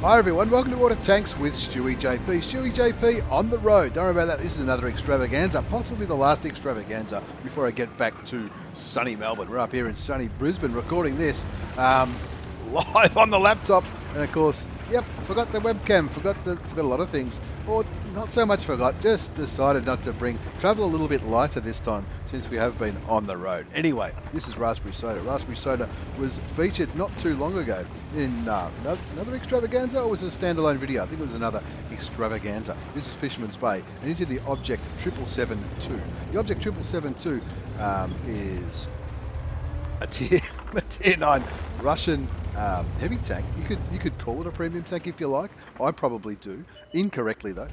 Hi everyone, welcome to Water Tanks with stewiejp. stewiejp on the road. Don't worry about that, this is another extravaganza, possibly the last extravaganza before I get back to sunny Melbourne. We're up here in sunny Brisbane recording this live on the laptop, and of course, yep, forgot the webcam, forgot a lot of things, or not so much forgot, just decided not to travel a little bit lighter this time since we have been on the road. Anyway, this is Raspberry Soda. Raspberry Soda was featured not too long ago in another extravaganza, or was it a standalone video? I think it was another extravaganza. This is Fisherman's Bay, and this is the Object 772. The Object 772 is a tier 9 Russian heavy tank. You could call it a premium tank if you like. I probably do, incorrectly though.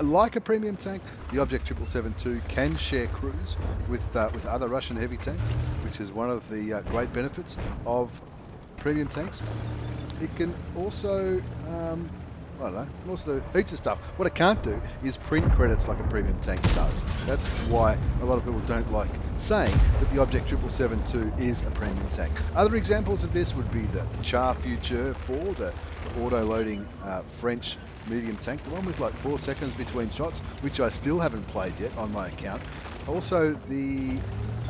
Like a premium tank, the Object 772 can share crews with other Russian heavy tanks, which is one of the great benefits of premium tanks. It can also I don't know, also heaps of stuff. What it can't do is print credits like a premium tank does. That's why a lot of people don't like saying that the Object 772 is a premium tank. Other examples of this would be the Char Future 4, the auto-loading French medium tank, the one with like 4 seconds between shots, which I still haven't played yet on my account. Also the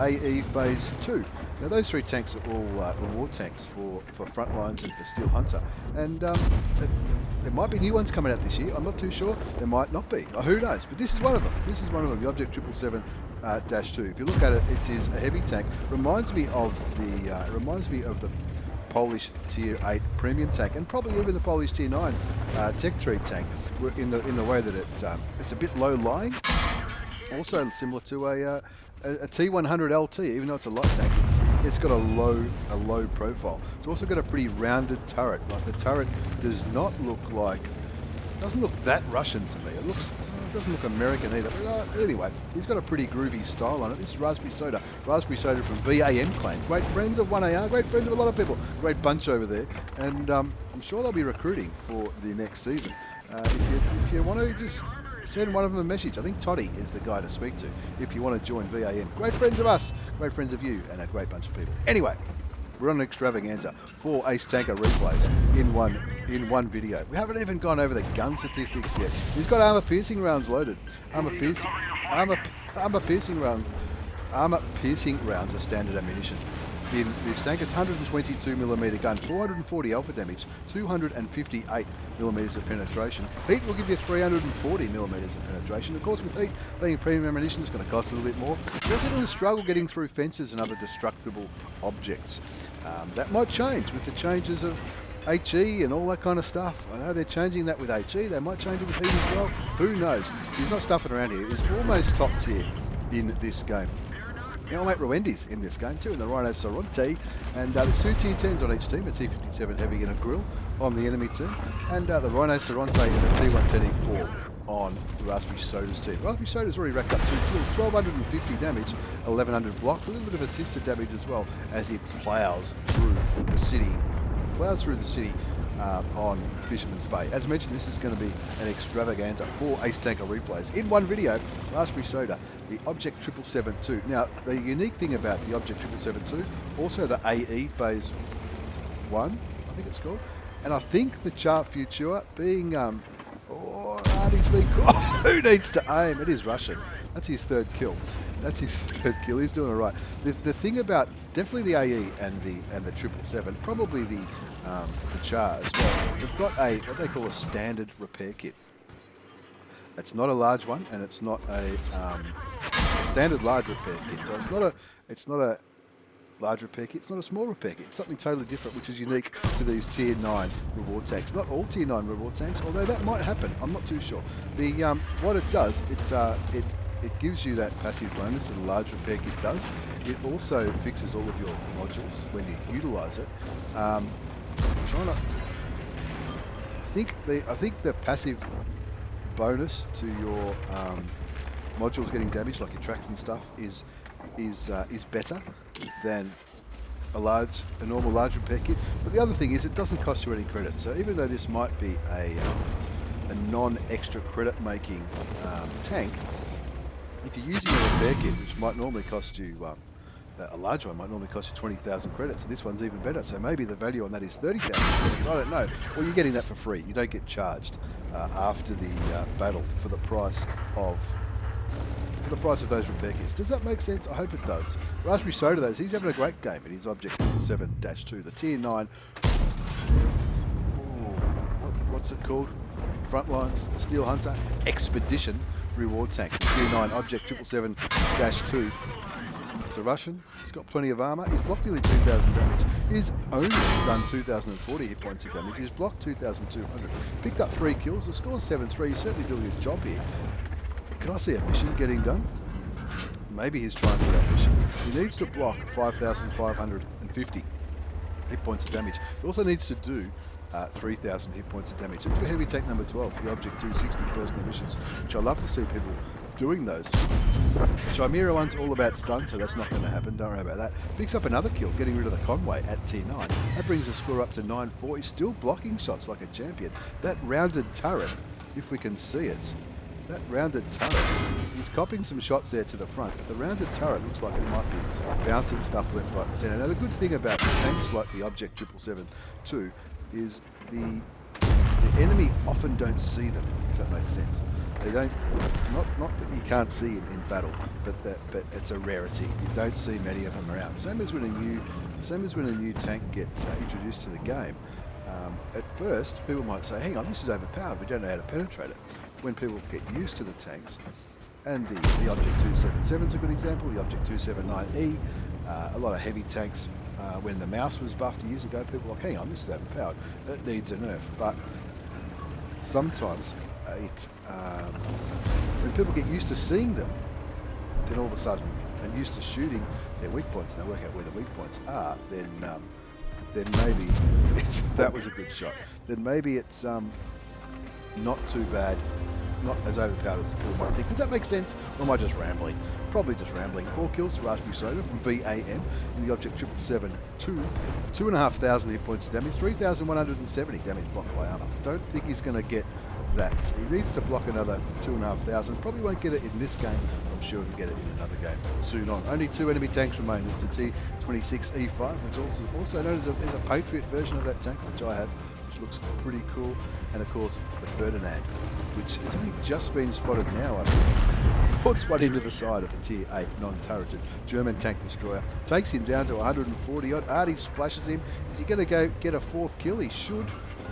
AE Phase 2. Now those three tanks are all reward tanks for Frontlines and for Steel Hunter, and there might be new ones coming out this year. I'm not too sure. There might not be. Who knows? But this is one of them. This is one of them. The Object 777-2. If you look at it, it is a heavy tank. Reminds me of the Polish Tier 8 premium tank, and probably even the Polish Tier 9 Tech Tree tank, in the way that it's a bit low lying. Also similar to a T100 LT, even though it's a light tank, it's got a low profile. It's also got a pretty rounded turret. Like the turret doesn't look that Russian to me. It doesn't look American either. But anyway, he's got a pretty groovy style on it. This is Raspberry Soda. Raspberry Soda from VAM Clan. Great friends of 1AR, great friends of a lot of people. Great bunch over there. And I'm sure they'll be recruiting for the next season. If you want to just send one of them a message. I think Toddy is the guy to speak to if you want to join VAM. Great friends of us, great friends of you, and a great bunch of people. Anyway, we're on an extravaganza. 4 ace tanker replays in one video. We haven't even gone over the gun statistics yet. He's got armor piercing rounds loaded. Armor piercing rounds are standard ammunition. In this tank, it's 122mm gun, 440 alpha damage, 258mm of penetration. Heat will give you 340mm of penetration. Of course, with heat being premium ammunition, it's going to cost a little bit more. You're also going to struggle getting through fences and other destructible objects. That might change with the changes of HE and all that kind of stuff. I know they're changing that with HE. They might change it with heat as well. Who knows? He's not stuffing around here. He's almost top tier in this game. Now mate Rwendy's in this game too, in the Rhinoceronte, and there's 2 tier 10s on each team, a T57 heavy and a grill on the enemy team, and the Rhinoceronte and the T110E4 on the Raspberry Soda's team. Raspberry Soda's already racked up 2 kills, 1250 damage, 1100 block, a little bit of assisted damage as well as he plows through the city on Fisherman's Bay. As mentioned, this is going to be an extravaganza. 4 ace tanker replays in one video. Raspberry Soda, the Object 772. Now, the unique thing about the Object 772, also the AE Phase 1, I think it's called, and I think the Char Future being, who needs to aim? It is Russian. That's his third kill. He's doing all right. The thing about definitely the AE and the 777, probably the Char as well. They've got what they call a standard repair kit. It's not a large one, and it's not a standard large repair kit. So it's not a large repair kit. It's not a small repair kit. It's something totally different, which is unique to these tier 9 reward tanks. Not all tier 9 reward tanks, although that might happen. I'm not too sure. The what it does, it gives you that passive bonus that a large repair kit does. It also fixes all of your modules when you utilise it. I think the passive bonus to your modules getting damaged, like your tracks and stuff, is better than a normal large repair kit. But the other thing is, it doesn't cost you any credit. So even though this might be a non-extra credit making tank, if you're using a repair kit, which might normally cost you a large one might normally cost you 20,000 credits, and this one's even better. So maybe the value on that is 30,000 credits. I don't know. Well, you're getting that for free. You don't get charged after the battle for the price of those repair kits. Does that make sense? I hope it does. Raspberry Soda, though, he's having a great game in his Object 7-2, the Tier 9. What's it called? Frontlines Steel Hunter Expedition Reward Tank. Tier 9 Object 777-2. It's a Russian. He's got plenty of armor. He's blocked nearly 2,000 damage. He's only done 2,040 hit points of damage. He's blocked 2,200. Picked up 3 kills. The score's 7-3. He's certainly doing his job here. Can I see a mission getting done? Maybe he's trying to do that mission. He needs to block 5,550 hit points of damage. He also needs to do 3,000 hit points of damage. It's for heavy tank number 12, the Object 260 personal missions, which I love to see people doing those. Chimera one's all about stun, so that's not going to happen. Don't worry about that. Picks up another kill, getting rid of the Conway at Tier 9. That brings the score up to 9-4. He's still blocking shots like a champion. That rounded turret, if we can see it, that rounded turret, he's copying some shots there to the front, but the rounded turret looks like it might be bouncing stuff left, right and centre. Now the good thing about tanks like the Object 777-2 is the enemy often don't see them, if that makes sense. They don't, not that you can't see in battle, but it's a rarity. You don't see many of them around. Same as when a new tank gets introduced to the game. At first, people might say, hang on, this is overpowered, we don't know how to penetrate it. When people get used to the tanks, and the Object 277 is a good example, the Object 279E, a lot of heavy tanks, when the mouse was buffed years ago, people were like, hang on, this is overpowered, it needs a nerf. But sometimes when people get used to seeing them, then all of a sudden, and used to shooting their weak points, and they work out where the weak points are, then maybe that was a good shot. Then maybe it's not too bad, not as overpowered as people might think. Does that make sense? Or am I just rambling? Probably just rambling. 4 kills to Raspberry Soda from VAM in the Object 777-2, 2,500 hit points of damage, 3,170 damage blocked by armor. Don't think he's going to get that. He needs to block another 2,500. Probably won't get it in this game. I'm sure he'll get it in another game soon on. Only 2 enemy tanks remain. It's the T26E5, which is also known as a Patriot version of that tank, which I have, which looks pretty cool. And of course, the Ferdinand, which has only just been spotted now, I think. Puts one into the side of the Tier 8 non-turreted German tank destroyer. Takes him down to 140 odd. Artie splashes him. Is he going to go get a 4th kill? He should.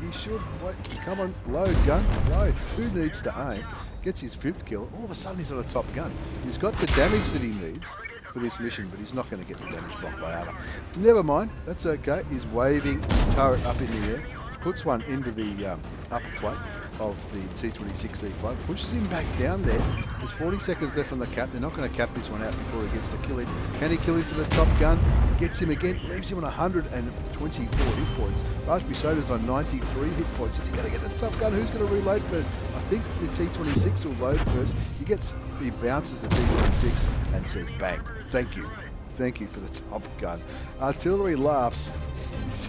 He should. Wait, come on, load, gun, load. Who needs to aim? Gets his 5th kill. All of a sudden, he's on a top gun. He's got the damage that he needs for this mission, but he's not going to get the damage blocked by armor. Never mind. That's okay. He's waving the turret up in the air. Puts one into the upper plate of the T26E5, pushes him back down there. There's 40 seconds left on the cap. They're not going to cap this one out before he gets to kill him. Can he kill him for the top gun? Gets him again, leaves him on 124 hit points. Raspberry Soda's on 93 hit points. Is he going to get the top gun? Who's going to reload first? I think the T26 will load first. He bounces the T26 and says, bang, thank you. Thank you for the top gun. Artillery laughs.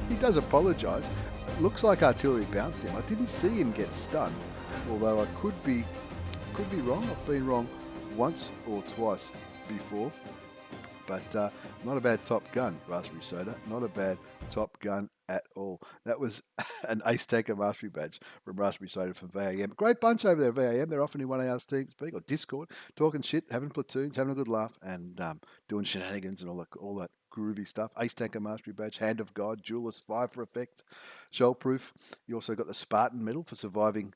He does apologise. It looks like artillery bounced him. I didn't see him get stunned, although I could be wrong. I've been wrong once or twice before, but not a bad top gun, Raspberry Soda. Not a bad top gun at all. That was an Ace Tanker Mastery Badge from Raspberry Soda from VAM. Great bunch over there at VAM. They're often in one of our TeamSpeak or Discord, talking shit, having platoons, having a good laugh, and doing shenanigans and all that groovy stuff. Ace Tanker Mastery Badge, Hand of God, Duelist 5 for effect, Shell Proof. You also got the Spartan Medal for surviving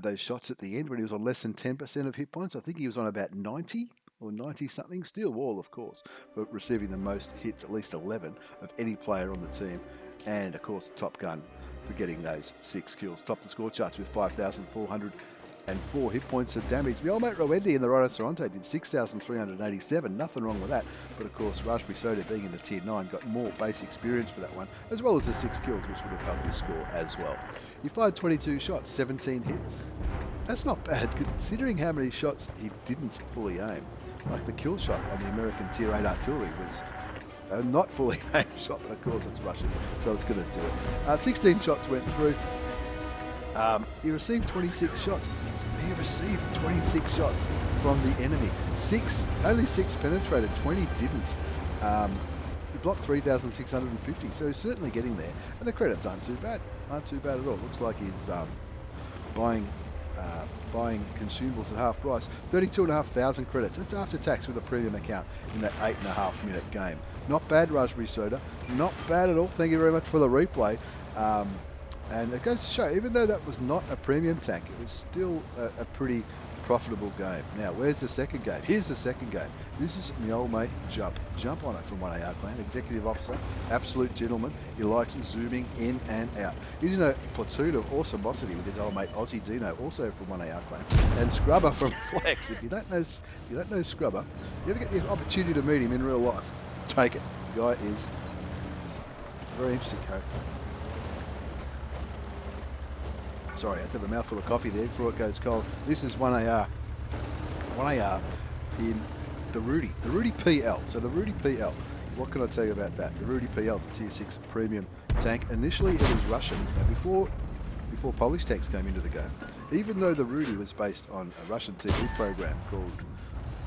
those shots at the end when he was on less than 10% of hit points. I think he was on about 90 or 90 something. Steel Wall, of course, for receiving the most hits, at least 11 of any player on the team. And of course, Top Gun for getting those 6 kills. Topped the score charts with 5,404 hit points of damage. My old mate Rowendi in the Rhinoceronte did 6,387. Nothing wrong with that. But of course, Raspberry Soda being in the Tier 9 got more base experience for that one, as well as the 6 kills, which would have helped his score as well. He fired 22 shots, 17 hit. That's not bad, considering how many shots he didn't fully aim. Like the kill shot on the American Tier 8 artillery was not fully aimed shot, but of course it's Russian, so it's going to do it. 16 shots went through. He received 26 shots. He received 26 shots from the enemy. Only 6 penetrated, 20 didn't. He blocked 3,650, so he's certainly getting there. And the credits aren't too bad. Aren't too bad at all. Looks like he's buying consumables at half price. 32,500 credits. That's after tax with a premium account in that 8.5 minute game. Not bad, Raspberry Soda. Not bad at all. Thank you very much for the replay. And it goes to show, even though that was not a premium tank, it was still a pretty profitable game. Now, where's the second game? Here's the second game. This is my old mate, Jump on it from 1AR Clan, executive officer, absolute gentleman. He likes zooming in and out. He's in a platoon of awesomosity with his old mate Aussie Dino, also from 1AR Clan, and Scrubber from Flex. If you don't know Scrubber, you ever get the opportunity to meet him in real life, take it. The guy is a very interesting character. Sorry, I had to have a mouthful of coffee there before it goes cold. This is 1AR in the Rudy PL. So the Rudy PL, what can I tell you about that? The Rudy PL is a tier 6 premium tank. Initially it was Russian. Now before Polish tanks came into the game, even though the Rudy was based on a Russian TV program called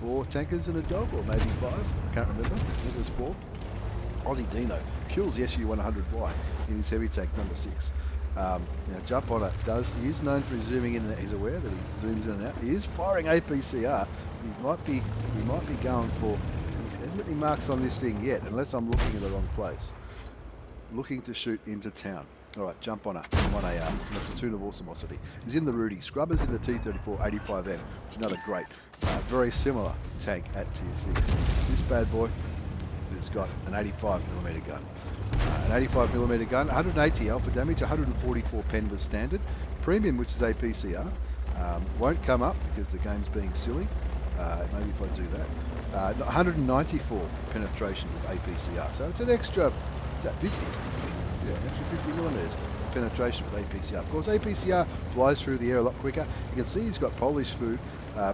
4 Tankers and a Dog, or maybe 5, I can't remember, I think it was 4. Aussie Dino kills the SU-100Y in his heavy tank number 6. Now Jump on it he is known for zooming in and out. He's aware that he zooms in and out. He is firing APCR. He might be going for, he hasn't got any marks on this thing yet, unless I'm looking in the wrong place. Looking to shoot into town. Alright, Jump on it, 1AR, in a platoon of awesomosity. He's in the Rudy. Scrubber's in the T-34 85M, which is another great, very similar tank at tier 6. This bad boy has got an 85mm gun. An 85mm gun, 180 alpha damage, 144 pen was standard. Premium, which is APCR, won't come up because the game's being silly. Maybe if I do that. 194 penetration with APCR, so it's an extra, is that 50? Yeah, an extra 50 millimeters penetration with APCR. Of course, APCR flies through the air a lot quicker. You can see he's got Polish food.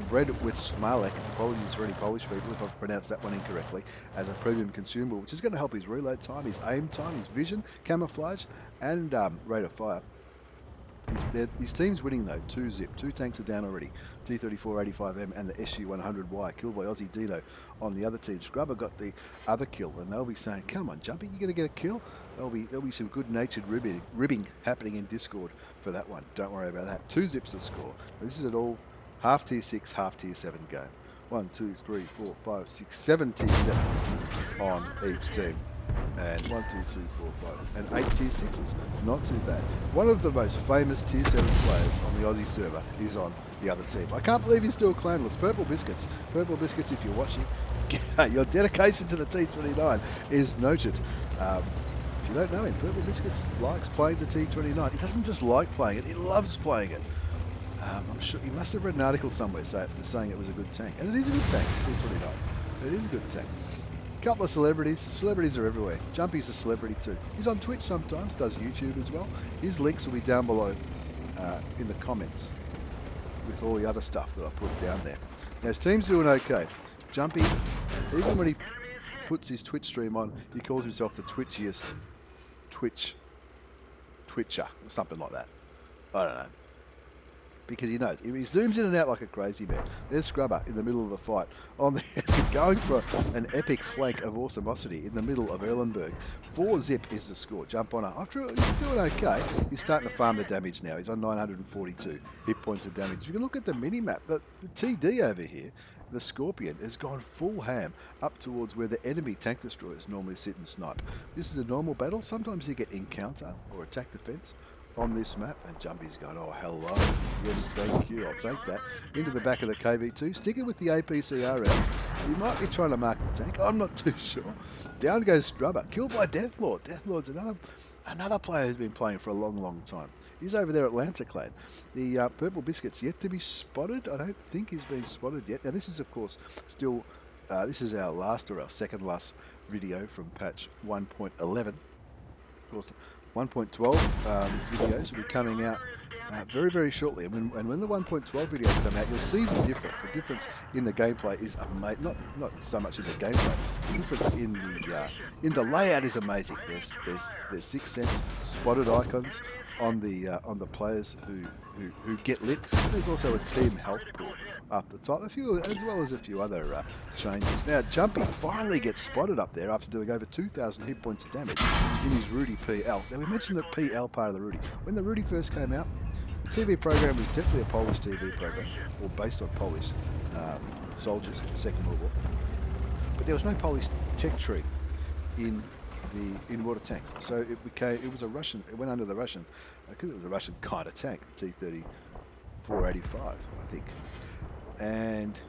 Bread with Smalek, apologies for any Polish people if I've pronounced that one incorrectly, as a premium consumable, which is going to help his reload time, his aim time, his vision, camouflage, and rate of fire. His team's winning though, 2-zip. 2 tanks are down already. T-34 85M and the SU-100Y, killed by Aussie Dino on the other team. Scrubber got the other kill, and they'll be saying, come on, Jumpy, you're going to get a kill? There'll be some good-natured ribbing happening in Discord for that one. Don't worry about that. 2 zips to score. This is it all. Half tier 6, half tier 7 game. 1, 2, 3, 4, 5, 6, 7 tier 7s on each team. And 1, 2, 3, 4, 5, and 8 tier 6s. Not too bad. One of the most famous tier 7 players on the Aussie server is on the other team. I can't believe he's still clanless. Purple Biscuits. Purple Biscuits, if you're watching, your dedication to the T29 is noted. If you don't know him, Purple Biscuits likes playing the T29. He doesn't just like playing it, he loves playing it. I'm sure he must have read an article somewhere saying it was a good tank. And it is a good tank, T29. It is a good tank. A couple of celebrities. Celebrities are everywhere. Jumpy's a celebrity too. He's on Twitch sometimes, does YouTube as well. His links will be down below in the comments with all the other stuff that I put down there. Now his team's doing okay. Jumpy, even when he puts his Twitch stream on, he calls himself the twitchiest Twitcher, or something like that. I don't know. Because he knows. He zooms in and out like a crazy man. There's Scrubber in the middle of the fight, going for an epic flank of awesomosity in the middle of Erlenberg. 4 zip is the score. Jump on up. After all, he's doing okay. He's starting to farm the damage now. He's on 942 hit points of damage. You can look at the mini-map. The TD over here, the Scorpion, has gone full ham up towards where the enemy tank destroyers normally sit and snipe. This is a normal battle. Sometimes you get encounter or attack defense on this map, and Jumpy's going, oh hello, yes thank you, I'll take that. Into the back of the KV2, sticking with the APCR rounds. You might be trying to mark the tank, I'm not too sure. Down goes Strubber, killed by Deathlord. Deathlord's another player who's been playing for a long time. He's over there at Lancer Clan. The Purple Biscuit's yet to be spotted. I don't think he's been spotted yet. Now this is of course still, this is our last or our second last video from patch 1.11. Of course, 1.12 videos will be coming out very shortly, and when the 1.12 videos come out, you'll see the difference. The difference in the gameplay is amazing. Not so much in the gameplay. The difference in the layout is amazing. There's 6 sense spotted icons on the players who get lit. There's also a team health pool up the top, as well as a few other changes. Now Jumpy finally gets spotted up there after doing over 2,000 hit points of damage in his Rudy PL. Now we mentioned the PL part of the Rudy. When the Rudy first came out, the TV program was definitely a Polish TV program, or based on Polish soldiers in the Second World War. But there was no Polish tech tree in water tanks, so it was a Russian. It went under the Russian because it was a Russian kind of tank, T-3485, I think. And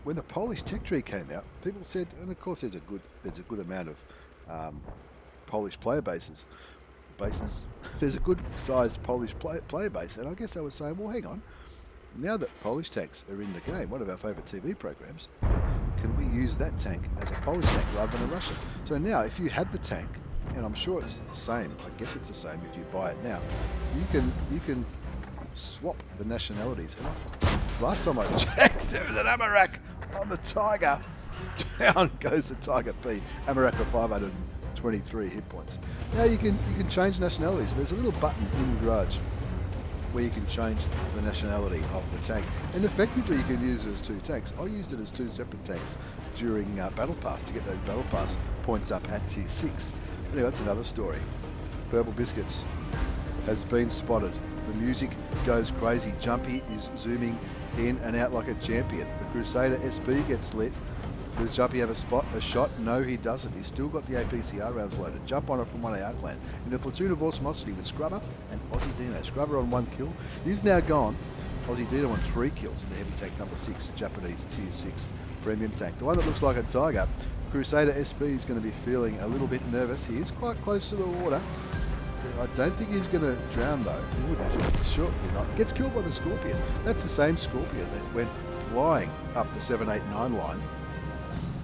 when the Polish tech tree came out, people said, and of course there's a good amount of Polish player bases. There's a good sized Polish player base, and I guess they were saying, well, hang on, now that Polish tanks are in the game, one of our favourite TV programs, can we use that tank as a Polish tank rather than a Russian? So now, if you had the tank, and I'm sure it's the same, I guess it's the same if you buy it now, you can swap the nationalities. And last time I checked, there was an Amarak on the Tiger. Down goes the Tiger P. Amarak for 523 hit points. Now you can change nationalities. There's a little button in the garage where you can change the nationality of the tank, and effectively you can use it as two tanks. I used it as two separate tanks during Battle Pass to get those Battle Pass points up at tier 6. Anyway, that's another story. Purple Biscuits has been spotted. The music goes crazy. Jumpy is zooming in and out like a champion. The Crusader SP gets lit. Does Jumpy have a shot? No, he doesn't. He's still got the APCR rounds loaded. Jump on it from one of our clan. In a platoon of Awesomosity with Scrubber and Aussie Dino. Scrubber on 1 kill. He's now gone. Aussie Dino on 3 kills in the heavy tank number 6, Japanese tier 6 premium tank. The one that looks like a tiger, Crusader SP, is going to be feeling a little bit nervous. He is quite close to the water. I don't think he's going to drown though. He wouldn't. Sure, not. Gets killed by the Scorpion. That's the same Scorpion that went flying up the 789 line.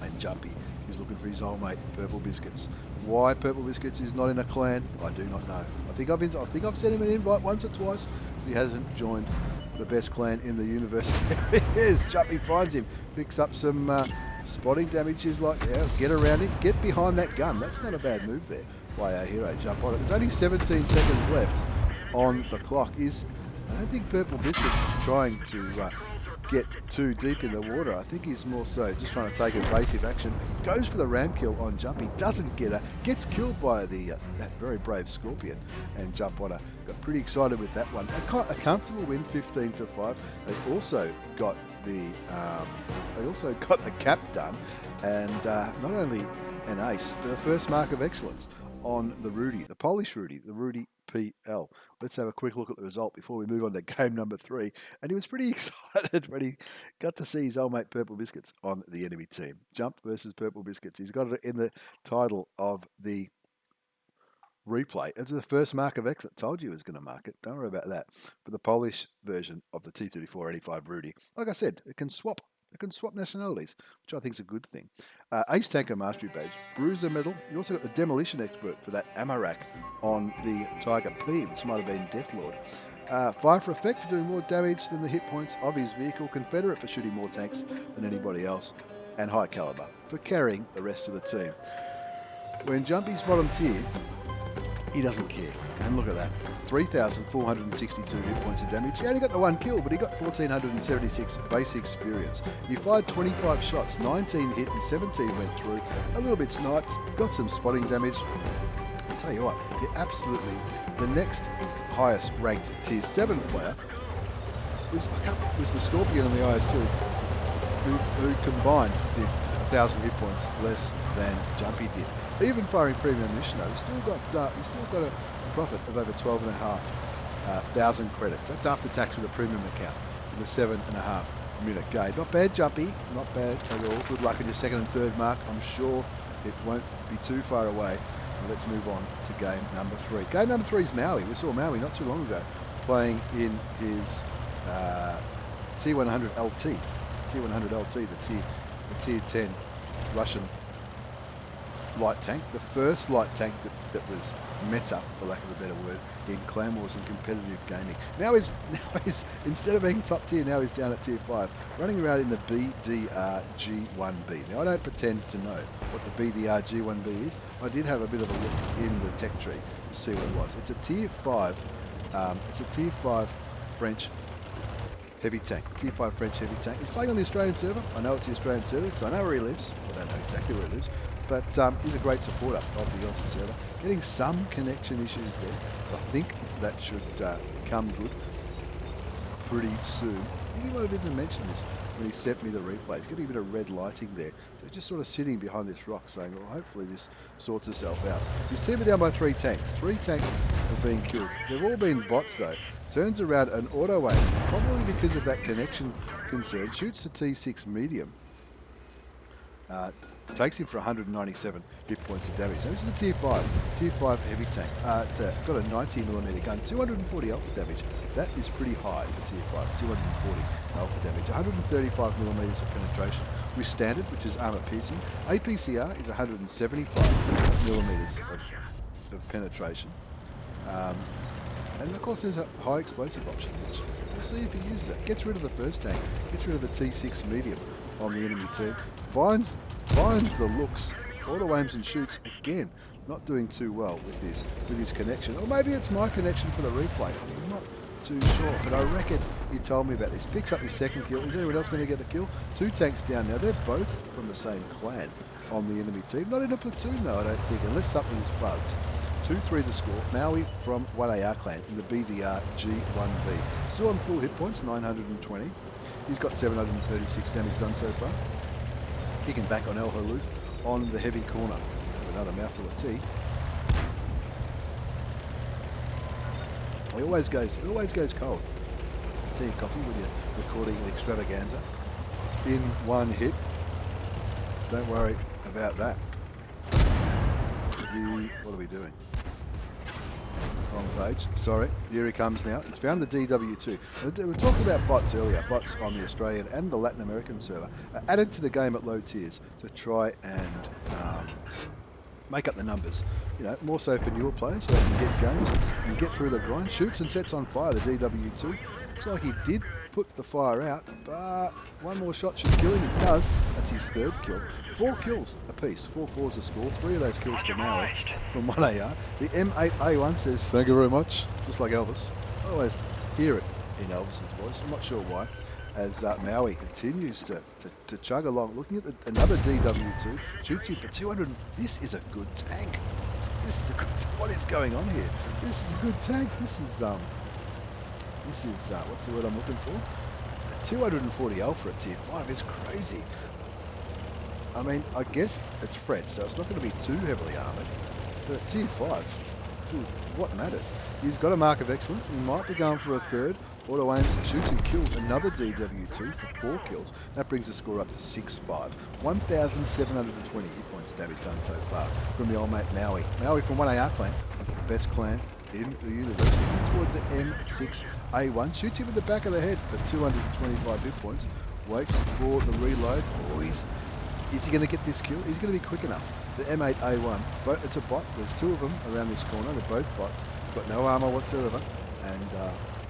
And Jumpy is looking for his old mate, Purple Biscuits. Why Purple Biscuits is not in a clan, I do not know. I think I've sent him an invite once or twice. He hasn't joined the best clan in the universe. Yes, Jumpy finds him, picks up some spotting damage. He's like, yeah, get around him, get behind that gun. That's not a bad move there by our hero. Jump on it. There's only 17 seconds left on the clock. I don't think Purple Biscuits is trying to get too deep in the water. I think he's more so just trying to take evasive action. Goes for the ram kill on Jumpy, doesn't get her, gets killed by that very brave Scorpion, and Jump on her. Got pretty excited with that one. A comfortable win, 15-5. They also got the cap done, and not only an ace, but a first mark of excellence on the Rudy, the Polish Rudy, the Rudy PL. Let's have a quick look at the result before we move on to game number 3. And he was pretty excited when he got to see his old mate Purple Biscuits on the enemy team. Jump versus Purple Biscuits. He's got it in the title of the replay. It's the first mark of exit. Told you he was going to mark it. Don't worry about that. But the Polish version of the T-3485 Rudy, like I said, it can swap nationalities, which I think is a good thing. Ace Tanker Mastery Badge, Bruiser Medal. You also got the Demolition Expert for that Amarak on the Tiger P, which might have been Deathlord. Fire for Effect for doing more damage than the hit points of his vehicle. Confederate for shooting more tanks than anybody else. And High Caliber for carrying the rest of the team. When Jumpy's bottom tier, he doesn't care. And look at that. 3,462 hit points of damage. He only got the 1 kill, but he got 1,476 base experience. He fired 25 shots, 19 hit and 17 went through. A little bit sniped, got some spotting damage. I'll tell you what, the next highest ranked tier 7 player was the Scorpion on the IS2, who combined did 1,000 hit points less than Jumpy did. Even firing premium ammunition, though, he's still got a profit of over 12,500 credits. That's after tax with a premium account with a 7.5 minute game. Not bad, Jumpy. Not bad at all. Good luck in your second and third mark. I'm sure it won't be too far away. Let's move on to game number 3. Game number 3 is Maui. We saw Maui not too long ago playing in his T100 LT. T100 LT, the tier 10 Russian light tank, the first light tank that was meta, for lack of a better word, in clan wars and competitive gaming. Now he's instead of being top tier, now he's down at tier 5, running around in the BDR G1B. Now I don't pretend to know what the BDR G1B is. I did have a bit of a look in the tech tree to see what it was. It's a tier 5 It's a Tier 5 French heavy tank. Tier 5 French heavy tank. He's playing on the Australian server. I know it's the Australian server because I know where he lives. I don't know exactly where he lives, but he's a great supporter of the Aussie server. Getting some connection issues there. I think that should come good pretty soon. I think he might have even mentioned this when he sent me the replay. He's getting a bit of red lighting there. So just sort of sitting behind this rock saying, well, hopefully this sorts itself out. His team are down by 3 tanks. 3 tanks have been killed. They've all been bots though. Turns around an auto aim, probably because of that connection concern. Shoots the T6 medium. Takes him for 197 hit points of damage. Now this is a Tier 5 heavy tank. It's got a 90mm gun, 240 alpha damage. That is pretty high for Tier 5, 240 alpha damage. 135mm of penetration with standard, which is armor piercing. APCR is 175mm of penetration. And of course there's a high explosive option, which we'll see if he uses it. Gets rid of the first tank, gets rid of the T6 medium on the enemy team. Finds the looks, auto aims and shoots again. Not doing too well with his connection. Or maybe it's my connection for the replay. I'm not too sure, but I reckon he told me about this. Picks up his second kill. Is anyone else going to get the kill? 2 tanks down now. They're both from the same clan on the enemy team. Not in a platoon though, I don't think, unless something's bugged. 2-3 the score. Maui from 1AR clan in the BDR G1B. Still on full hit points, 920. He's got 736 damage done so far. Kicking back on Hallouf on the heavy corner. Have another mouthful of tea. It always goes cold. Tea and coffee when you're recording an extravaganza in one hit. Don't worry about that. What are we doing? Wrong page. Sorry. Here he comes now. He's found the DW2. We talked about bots earlier. Bots on the Australian and the Latin American server added to the game at low tiers to try and make up the numbers. You know, more so for newer players so they can get games and get through the grind. Shoots and sets on fire the DW2. Looks like he did put the fire out, but one more shot should kill him. It does. That's his 3rd kill. 4 kills apiece. 4-4's the score. 3 of those kills to Maui from 1AR. The M8A1 says, thank you very much. Just like Elvis. I always hear it in Elvis's voice. I'm not sure why. As Maui continues to chug along. Looking at another DW2. Shoots him for 200. This is a good tank. This is a good... What is going on here? This is a good tank. This is what's the word I'm looking for? 240 alpha at Tier 5 is crazy. I mean, I guess it's French, so it's not going to be too heavily armoured. But at Tier 5, dude, what matters? He's got a mark of excellence. He might be going for a 3rd. Auto aims, shoots and kills another DW2 for 4 kills. That brings the score up to 6-5. 1,720 hit points damage done so far from the old mate Maui. Maui from 1AR clan, best clan in the universe. Towards the M6A1, shoots him in the back of the head for 225 hit points. Waits for the reload. Oh, is he going to get this kill? He's going to be quick enough. The M8A1, it's a bot. There's 2 of them around this corner. They're both bots. Got no armor whatsoever. And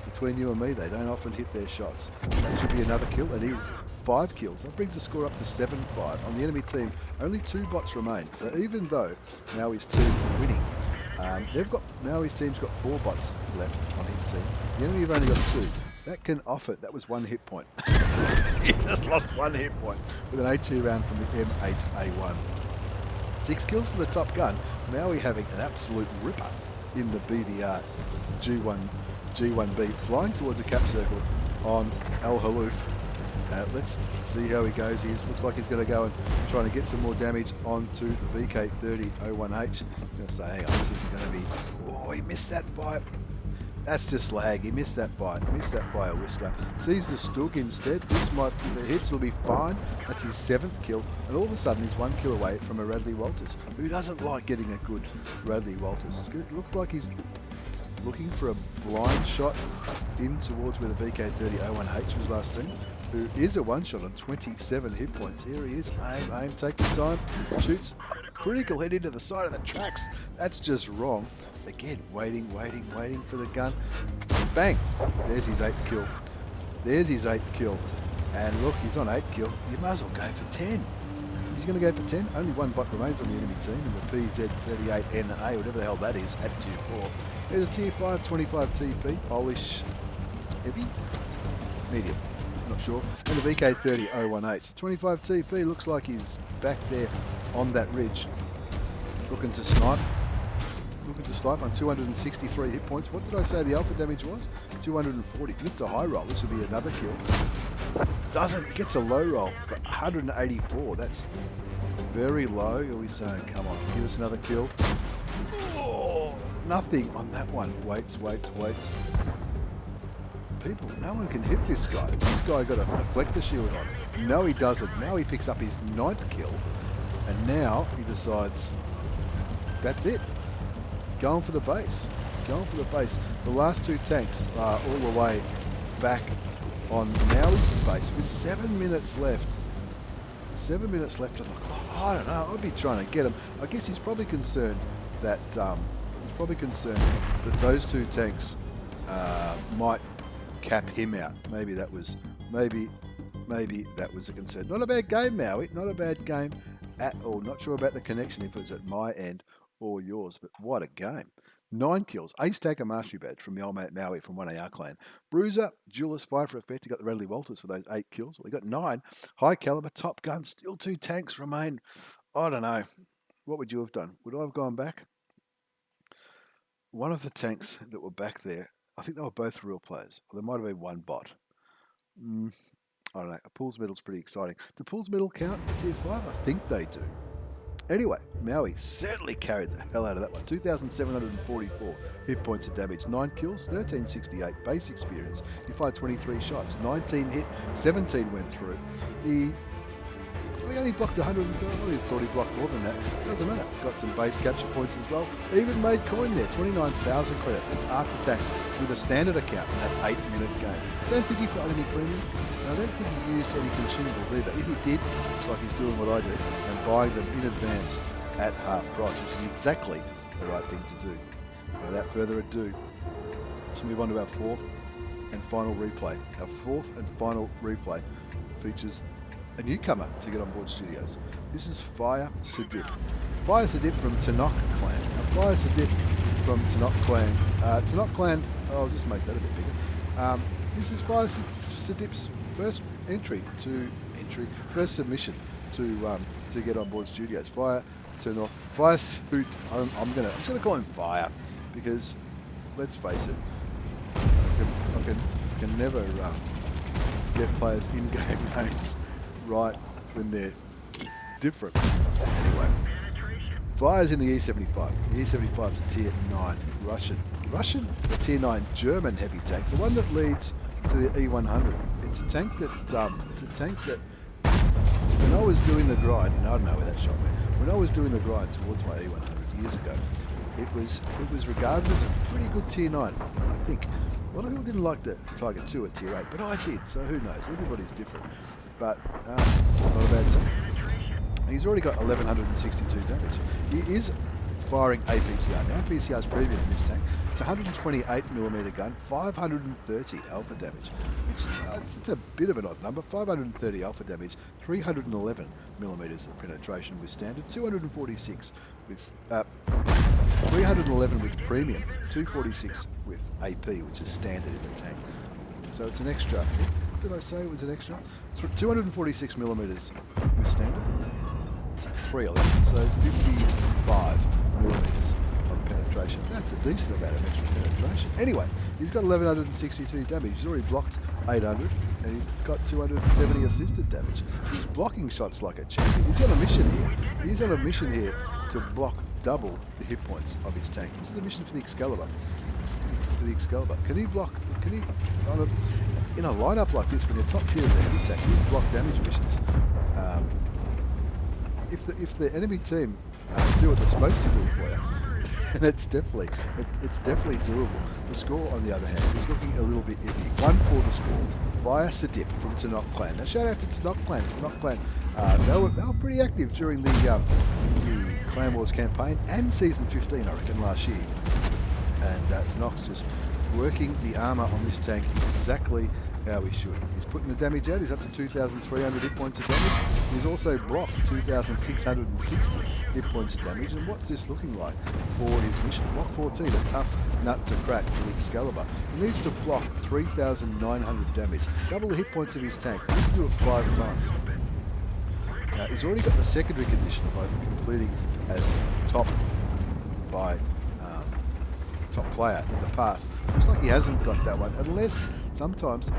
between you and me, they don't often hit their shots. That should be another kill. It is 5 kills. That brings the score up to 7-5. On the enemy team, only 2 bots remain. So even though Maui's team are winning, Maui's team's got 4 bots left on his team. The enemy have only got 2. That can offer. That was 1 hit point. He just lost 1 hit point with an A2 round from the M8A1. 6 kills for the top gun. Maui having an absolute ripper in the BDR G1B, flying towards a cap circle on Hallouf. Let's see how he goes. He looks like he's going to go and trying to get some more damage onto the VK3001H. I'm going to say, hang on, this is going to be... Oh, he missed that bite. That's just lag. He missed that bite. Missed that by a whisker. Sees the Stug instead. The hits will be fine. That's his 7th kill. And all of a sudden, he's 1 kill away from a Radley Walters. Who doesn't like getting a good Radley Walters? It looks like he's looking for a blind shot in towards where the VK3001H was last seen. Who is a 1-shot on 27 hit points. Here he is. Aim, take your time. Shoots. Critical hit into the side of the tracks. That's just wrong. Again, waiting for the gun. Bang! There's his 8th kill. There's his 8th kill. And look, he's on 8th kill. You might as well go for 10. he going to go for 10? Only one bot remains on the enemy team in the PZ38NA, whatever the hell that is, at tier 4. There's a tier 5 25 TP, Polish heavy, medium, not sure, and the VK30018. 25 TP looks like he's back there on that ridge, looking to snipe. On 263 hit points. What did I say the alpha damage was? 240. Gets a high roll. This will be another kill. Doesn't. It gets a low roll for 184. That's very low. Are we saying, come on, give us another kill? Oh, nothing on that one. Waits. People, no one can hit this guy. This guy got a deflector shield on. No, he doesn't. Now he picks up his 9th kill. And now he decides, that's it. Going for the base. The last 2 tanks are all the way back on Maui's base with 7 minutes left. 7 minutes left. I'm like, oh, I don't know. I'd be trying to get him. I guess he's probably concerned that those 2 tanks might cap him out. Maybe that was a concern. Not a bad game, Maui. Not a bad game at all. Not sure about the connection if it was at my end or yours, but what a game. 9 kills, ace taker mastery badge from the old mate Maui from 1AR clan. Bruiser, duelist, fire for effect. He got the Readily Walters for those 8 kills. Well, he got 9. High caliber, top gun, still 2 tanks remain. I don't know. What would you have done? Would I have gone back? One of the tanks that were back there, I think they were both real players. Or there might have been one bot. I don't know. A Pools medal's pretty exciting. Do Pools medal count at tier 5? I think they do. Anyway, Maui certainly carried the hell out of that one. 2,744 hit points of damage, 9 kills, 1,368 base experience. He fired 23 shots, 19 hit, 17 went through. He only blocked 130. I thought he blocked more than that. Doesn't matter. Got some base capture points as well. Even made coin there, 29,000 credits. It's after tax with a standard account in that 8-minute game. Don't think he fired any premium. And I don't think he used any consumables either. If he did, looks like he's doing what I do and buying them in advance at half price, which is exactly the right thing to do. Without further ado, let's move on to our 4th and final replay. Our 4th and final replay features a newcomer to Get On Board Studios. This is FireSudip. FireSudip from Tanok Clan. Now, FireSudip from Tanok Clan. Tanok Clan, I'll just make that a bit bigger. This is FireSudip's first first submission to Get On Board Studios. FireSudip. I'm gonna call him Fire because let's face it, I can never get players in-game names right when they're different. Anyway, Fire's in the E75. The E75 is a tier 9 Russian, a tier 9 German heavy tank, the one that leads to the E100. It's a tank that when I was doing the grind, and I don't know where that shot went. When I was doing the grind towards my E100 years ago, it was regarded as a pretty good tier 9. I think a lot of people didn't like the Tiger 2 at tier 8, but I did. So who knows? Everybody's different. But not a bad tank. He's already got 1,162 damage. He is firing APCR. Now APCR is premium in this tank. It's a 128mm gun, 530 alpha damage. It's a bit of an odd number. 530 alpha damage, 311mm of penetration with standard, 246 with 311 with premium, 246 with AP, which is standard in the tank. So it's an extra. What did I say it was an extra? 246mm with standard, 311, so 55mm of penetration. That's a decent amount of extra penetration. Anyway, he's got 1,162 damage. He's already blocked 800, and he's got 270 assisted damage. He's blocking shots like a champion. He's on a mission here. He's on a mission here to block double the hit points of his tank. This is a mission for the Excalibur. Can he block? Can he? In a lineup like this, when you're top tier as a heavy tank, you block damage missions. If the enemy team do what they're supposed to do for you, and it's definitely doable. The score, on the other hand, is looking a little bit iffy. 1 for the score. FireSudip from Tanok Clan. Now, shout out to Tanok Clan. Tanok Clan, they were pretty active during the Clan Wars campaign and Season 15, I reckon, last year. And Tanok's just working the armour on this tank exactly how he should. He's putting the damage out. He's up to 2,300 hit points of damage. He's also blocked 2,660 hit points of damage. And what's this looking like for his mission? Block 14, a tough nut to crack for the Excalibur. He needs to block 3,900 damage. Double the hit points of his tank. He needs to do it 5 times. He's already got the secondary condition by completing as top player in the past. Looks like he hasn't got that one, unless sometimes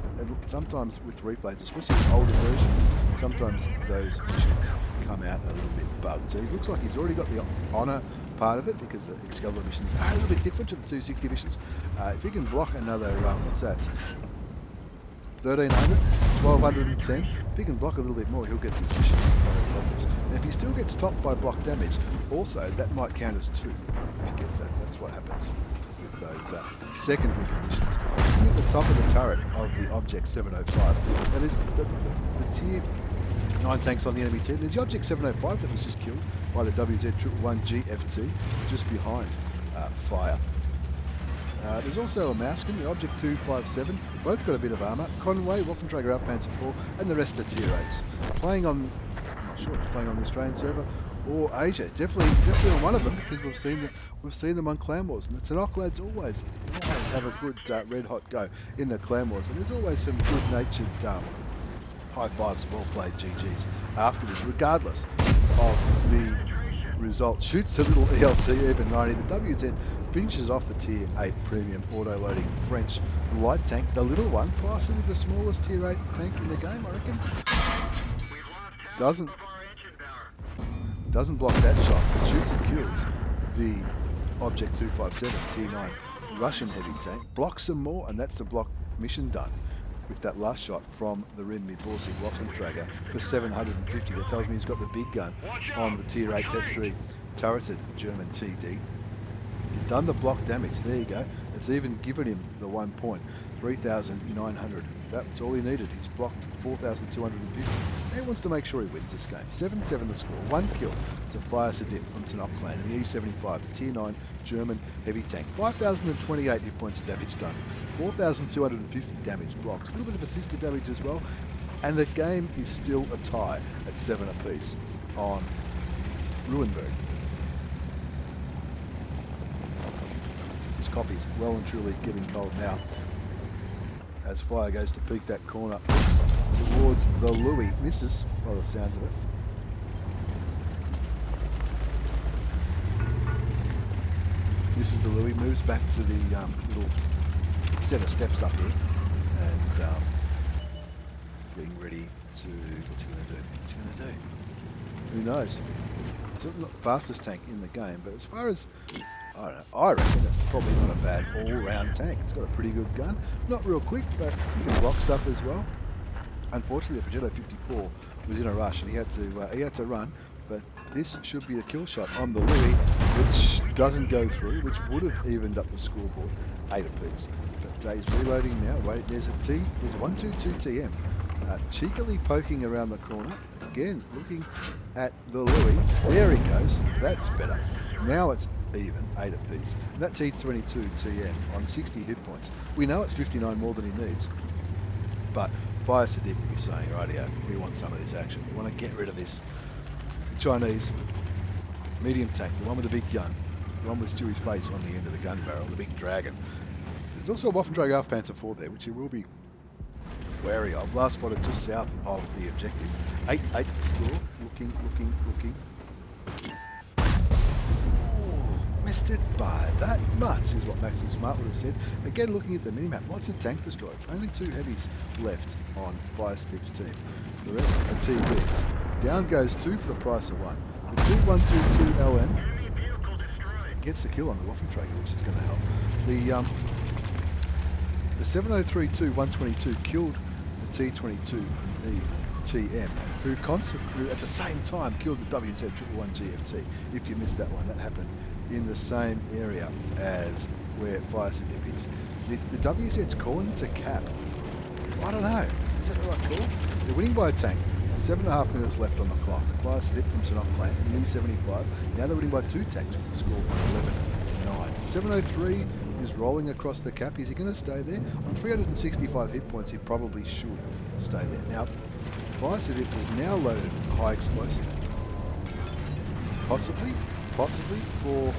with replays, especially with older versions, sometimes those missions come out a little bit bugged. So he looks like he's already got the honor part of it, because the Excalibur missions are a little bit different to the 260 missions. If he can block another, what's that? 1,300, 1,210. If he can block a little bit more, he'll get this mission. And if he still gets topped by block damage, also that might count as 2. If he gets that, that's what happens with those secondary conditions. Looking at the top of the turret of the Object 705, that is the tier 9 tanks on the enemy team. There's the Object 705 that was just killed by the WZ111 GFT just behind Fire. There's also a Mouskin, the Object 257, both got a bit of armour. Conway, Waffenträger Alpha Panzer 4, and the rest are tier 8s. Playing on, I'm not sure if it's playing on the Australian server or Asia. Definitely on one of them, because we've seen them on Clan Wars. And the Tannock lads always have a good red hot go in the Clan Wars, and there's always some good-natured high fives, well played GGs afterwards, regardless of the result. Shoots a little ELC, even 90. The WZ finishes off the tier 8 premium auto-loading French light tank, the little one, possibly the smallest tier 8 tank in the game, I reckon. Doesn't block that shot, but shoots and kills the Object 257 tier 9 Russian heavy tank. Blocks some more, and that's the block mission done with that last shot from the Rim Midborsi Waffenträger for 750. That tells me he's got the big gun on the tier 8 Tech 3 turreted German TD. He's done the block damage, there you go. It's even given him the 1 point, 3,900. That's all he needed. He's blocked 4,250. He wants to make sure he wins this game. 7-7 the score, 1 kill to FireSudip from Tannock Clan in the E75, the tier 9 German heavy tank. 5,028 hit points of damage done. 4,250 damage blocks, a little bit of assisted damage as well, and the game is still a tie at 7 apiece on Ruinberg. This coffee's well and truly getting cold now as Fire goes to peek that corner towards the Louis. Misses by the sounds of it. Misses the Louis, moves back to the little set of steps up here, and getting ready to, what's he going to do? Who knows? It's certainly not the fastest tank in the game, but as far as, I don't know, I reckon it's probably not a bad all-round tank. It's got a pretty good gun. Not real quick, but you can block stuff as well. Unfortunately, the Progetto 54 was in a rush, and he had to run, but this should be a kill shot on the Louis, which doesn't go through, which would have evened up the scoreboard 8 apiece. But he's reloading now. Wait, there's a 122 TM. Cheekily poking around the corner. Again, looking at the Louis. There he goes. That's better. Now it's even, 8 apiece. And that T22 TM on 60 hit points. We know it's 59 more than he needs. But FireSudip is saying, rightio, we want some of this action. We want to get rid of this Chinese medium tank, the one with the big gun, the one with Stewie's face on the end of the gun barrel, the big dragon. There's also a Waffenträger Alpha Panzer 4 there, which he will be wary of. Last spotted just south of the objective. 8-8 score. Looking. Ooh, missed it by that much, is what Maxwell Smart would have said. Again, looking at the minimap, lots of tank destroyers. Only 2 heavies left on FireSudip's team. The rest are TVs. Down goes 2 for the price of 1. The T122LM gets the kill on the Waffenträger, which is going to help. The 7032-122 killed the T22, the TM, who at the same time killed the WZ111 GFT. If you missed that one, that happened in the same area as where FireSudip is. The WZ's calling to cap. I don't know. Is that the right call? They're winning by a tank. 7.5 minutes left on the clock. FireSudip from Tannock Clan in the E75. Now they're winning by 2 tanks with the score of 11-9. 703 is rolling across the cap. Is he going to stay there? On 365 hit points, he probably should stay there. Now, FireSudip is now loaded high explosive. Possibly for...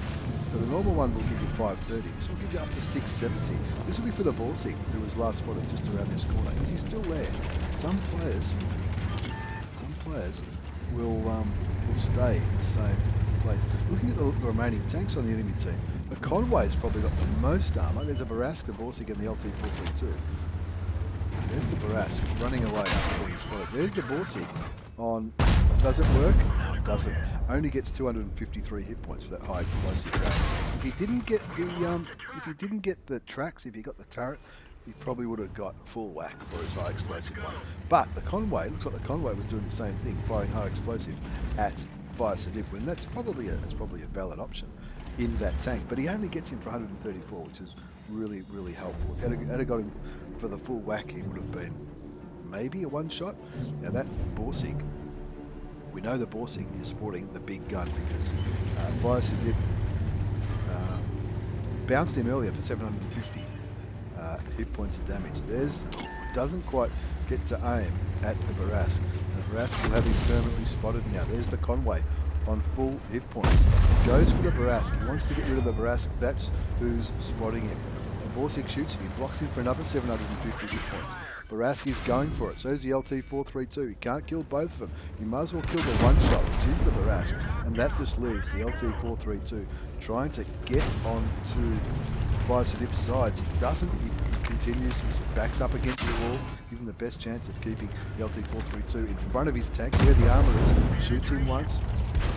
So the normal one will give you 530. This will give you up to 670. This will be for the Borsig, who was last spotted just around this corner. Is he still there? Some players will stay in the same place. Looking at the remaining tanks on the enemy team, the Conway's probably got the most armour. There's a Barask, the Borsig, and the LT-432. There's the Barask running away after being spotted. There's the Borsig on... Does it work? No, it doesn't. Only gets 253 hit points for that high explosive round. If he didn't get the tracks, if he got the turret, he probably would have got full whack for his high explosive one. But the Conway, looks like the Conway was doing the same thing, firing high explosive at FireSudip, and that's probably a valid option in that tank. But he only gets him for 134, which is really, really helpful. If he had got him for the full whack, he would have been maybe a one shot. Now that Borsig, we know the Borsig is sporting the big gun because FireSudip bounced him earlier for 750 hit points of damage. Doesn't quite get to aim at the Barask. The Barask will have him permanently spotted now. There's the Conway on full hit points. He goes for the Barask. He wants to get rid of the Barask. That's who's spotting him. The Borsig shoots him. He blocks him for another 750 hit points. Barask is going for it. So is the LT-432. He can't kill both of them. You might as well kill the one shot, which is the Barask. And that just leaves the LT-432 trying to get onto FireSudip's sides. He doesn't. He continues. He backs up against the wall, giving the best chance of keeping the LT-432 in front of his tank where the armor is. Shoots him once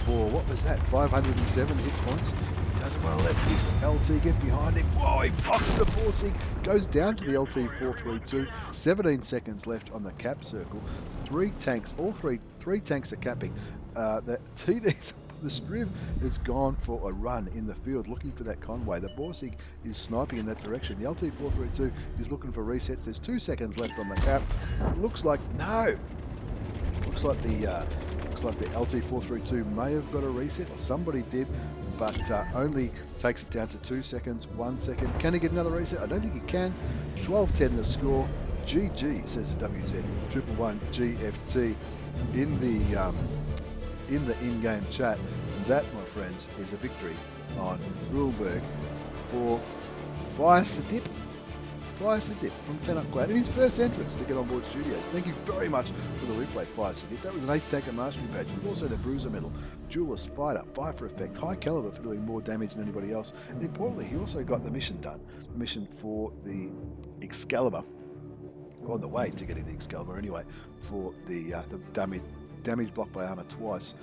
for, what was that, 507 hit points. Doesn't want to let this LT get behind him. Whoa, he blocks the Borsig, goes down to the LT-432. 17 seconds left on the cap circle. Three tanks are capping. The Striv has gone for a run in the field looking for that Conway. The Borsig is sniping in that direction. The LT-432 is looking for resets. There's 2 seconds left on the cap. Looks like the LT-432 may have got a reset, or somebody did, but only takes it down to 2 seconds, 1 second. Can he get another reset? I don't think he can. 12-10 the score. GG, says the WZ. 111 GFT in the in-game chat. And that, my friends, is a victory on Ruleberg for FireSudip. FireSudip from 10 Up Cloud in his first entrance to GetOnBoard Studios. Thank you very much for the replay, FireSudip. That was an Ace Tanker Mastery badge, but also the Bruiser Medal, Duelist, Fighter, Fire for Effect, High Caliber for doing more damage than anybody else. And importantly, he also got the mission done. The mission for the Excalibur, on the way to getting the Excalibur anyway, for the damage blocked by armor twice,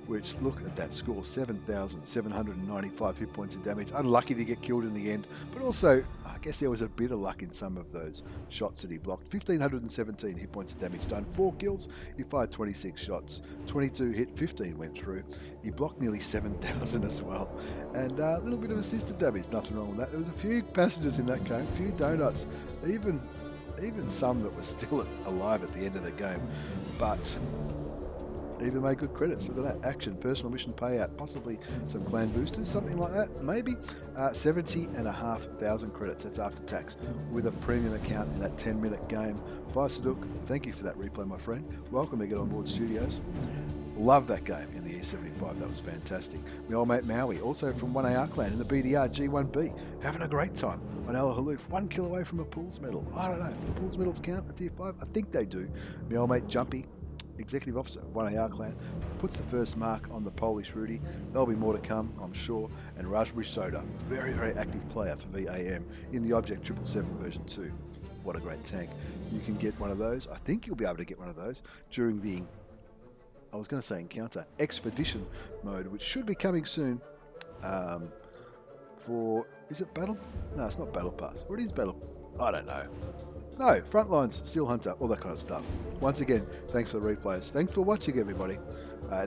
which, look at that score, 7,795 hit points of damage. Unlucky to get killed in the end, but also I guess there was a bit of luck in some of those shots that he blocked. 1,517 hit points of damage done, 4 kills. He fired 26 shots, 22 hit, 15 went through. He blocked nearly 7,000 as well, and a little bit of assisted damage, nothing wrong with that. There was a few passengers in that game, a few donuts, even some that were still alive at the end of the game, but even made good credits. Look at that. Action, personal mission payout, possibly some clan boosters, something like that, maybe. 70,500 credits, that's after tax, with a premium account in that 10-minute game. FireSudip, thank you for that replay, my friend. Welcome to GetOnBoard Studios. Love that game in the E75, that was fantastic. My old mate Maui, also from 1AR clan in the BDR G1B, having a great time on Hallouf, 1 kill away from a Pools medal. I don't know, do Pools medals count at tier 5? I think they do. My old mate Jumpy, Executive Officer of 1AR clan, puts the first mark on the Polish Rudy. There'll be more to come, I'm sure. And Raspberry Soda, very, very active player for VAM in the Object 777 version 2. What a great tank. You can get one of those. I think you'll be able to get one of those during the, I was going to say encounter, expedition mode, which should be coming soon for, is it Battle? No, it's not Battle Pass. What is Battle? I don't know. No, Frontlines, Steel Hunter, all that kind of stuff. Once again, thanks for the replays. Thanks for watching, everybody.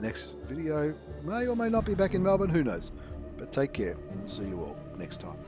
Next video may or may not be back in Melbourne, who knows. But take care. See you all next time.